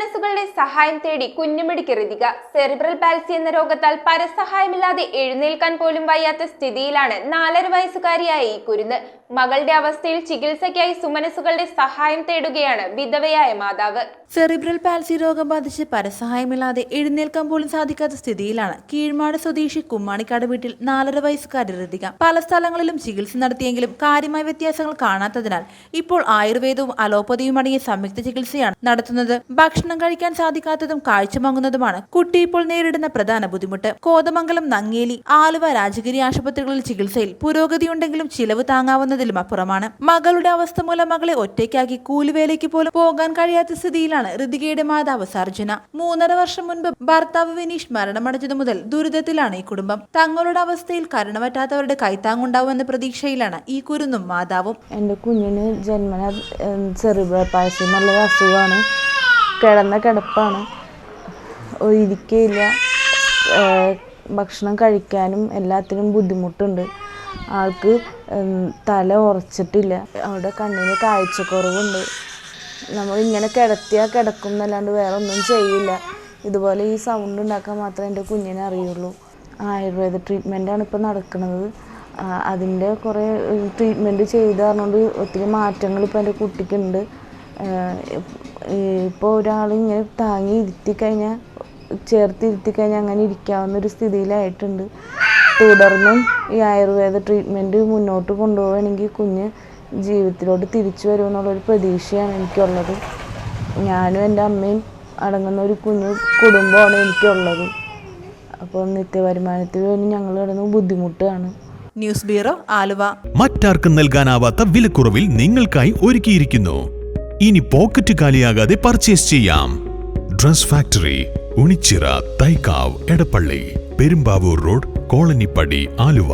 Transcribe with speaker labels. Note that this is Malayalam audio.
Speaker 1: സുമനസുകളുടെ സഹായം തേടി കുഞ്ഞുമിടിക്ക് ഋതിക. സെറിബ്രൽ പാൽസി എന്ന രോഗത്താൽ പരസഹായമില്ലാതെ എഴുന്നേൽക്കാൻ പോലും വയ്യാത്ത സ്ഥിതിയിലാണ് 4.5 വയസ്സുകാരിയായ ഈ കുരുന്ന്. മകളുടെ അവസ്ഥയിൽ ചികിത്സയ്ക്കായി സുമനസുകളുടെ സഹായം തേടുകയാണ് വിധവയായ മാതാവ്.
Speaker 2: സെറിബ്രൽ പാൽസി രോഗം ബാധിച്ച് പരസഹായമില്ലാതെ എഴുന്നേൽക്കാൻ പോലും സാധിക്കാത്ത സ്ഥിതിയിലാണ് കീഴ്മാട് സ്വദേശി കുമ്മാണിക്കാട് വീട്ടിൽ 4.5 വയസ്സുകാരി ഋതിക. പല സ്ഥലങ്ങളിലും ചികിത്സ നടത്തിയെങ്കിലും കാര്യമായ വ്യത്യാസങ്ങൾ കാണാത്തതിനാൽ ഇപ്പോൾ ആയുർവേദവും അലോപ്പതിയും അടങ്ങിയ സംയുക്ത ചികിത്സയാണ് നടത്തുന്നത്. ഭക്ഷണം കഴിക്കാൻ സാധിക്കാത്തതും കാഴ്ച മങ്ങുന്നതുമാണ് കുട്ടി ഇപ്പോൾ നേരിടുന്ന പ്രധാന ബുദ്ധിമുട്ട്. കോതമംഗലം, നങ്ങേലി, ആലുവ, രാജഗിരി ആശുപത്രികളിൽ ചികിത്സയിൽ പുരോഗതിയുണ്ടെങ്കിലും ചിലവ് താങ്ങാവുന്നതിലും അപ്പുറമാണ്. മകളുടെ അവസ്ഥ മൂലം മകളെ ഒറ്റയ്ക്കാക്കി കൂലിവേലയ്ക്ക് പോലും പോകാൻ കഴിയാത്ത സ്ഥിതിയിലാണ് ഋതികയുടെ മാതാവ് സർജന. 3.5 വർഷം മുൻപ് ഭർത്താവ് വിനീഷ് മരണമടഞ്ഞതു മുതൽ ദുരിതത്തിലാണ് ഈ കുടുംബം. തങ്ങളുടെ അവസ്ഥയിൽ കരുണപറ്റാത്തവരുടെ കൈത്താങ്ങുണ്ടാവുമെന്ന പ്രതീക്ഷയിലാണ് ഈ കുരുന്നും മാതാവും.
Speaker 3: എൻ്റെ കുഞ്ഞിന് ജന്മന സെറിബ്രൽ പാൽസി എന്നുള്ളൊരു അസുഖമാണ്. കിടന്ന കിടപ്പാണ്, ഇരിക്കയില്ല, ഭക്ഷണം കഴിക്കാനും എല്ലാത്തിനും ബുദ്ധിമുട്ടുണ്ട്. ആൾക്ക് തല ഉറച്ചിട്ടില്ല, അവിടെ കണ്ണിന് കാഴ്ചക്കുറവുണ്ട്. നമ്മളിങ്ങനെ കിടക്കും എന്നല്ലാണ്ട് വേറെ ഒന്നും ചെയ്യില്ല. ഇതുപോലെ ഈ സൗണ്ട് ഉണ്ടാക്കാൻ മാത്രമേ എൻ്റെ കുഞ്ഞിനെ അറിയുള്ളൂ. ആയുർവേദ ട്രീറ്റ്മെൻറ്റാണ് ഇപ്പോൾ നടക്കുന്നത്. അതിൻ്റെ കുറേ ട്രീറ്റ്മെൻറ്റ് ചെയ്ത് പറഞ്ഞുകൊണ്ട് ഒത്തിരി മാറ്റങ്ങൾ ഇപ്പോൾ എൻ്റെ കുട്ടിക്കുണ്ട്. ഇപ്പോൾ ഒരാളിങ്ങനെ താങ്ങി ഇരുത്തിക്കഴിഞ്ഞാൽ, ചേർത്തിരുത്തിക്കഴിഞ്ഞാൽ അങ്ങനെ ഇരിക്കാവുന്നൊരു സ്ഥിതിയിലായിട്ടുണ്ട്. തുടർന്നും ഈ ആയുർവേദ ട്രീറ്റ്മെൻറ്റ് മുന്നോട്ട് കൊണ്ടുപോവുകയാണെങ്കിൽ കുഞ്ഞ് ജീവിതത്തിലോട്ട് തിരിച്ചു വരുമെന്നുള്ളൊരു പ്രതീക്ഷയാണ് എനിക്കുള്ളത്. ഞാനും എൻ്റെ അമ്മയും അടങ്ങുന്ന ഒരു കുഞ്ഞു കുടുംബമാണ് എനിക്കുള്ളത്. അപ്പോൾ നിത്യവരുമാനത്തിന് വേണ്ടി ഞങ്ങൾ കിടന്ന് ബുദ്ധിമുട്ടാണ്.
Speaker 2: News bureau, Aluva.
Speaker 4: മറ്റാർക്കും നൽകാനാവാത്ത വിലക്കുറവിൽ നിങ്ങൾക്കായി ഒരുക്കിയിരിക്കുന്നു. ഇനി പോക്കറ്റ് കാലിയാകാതെ പർച്ചേസ് ചെയ്യാം. ഡ്രസ് ഫാക്ടറി, ഉണിച്ചിറ, തൈക്കാവ്, എടപ്പള്ളി, പെരുമ്പാവൂർ റോഡ്, കോളനിപ്പടി, ആലുവ.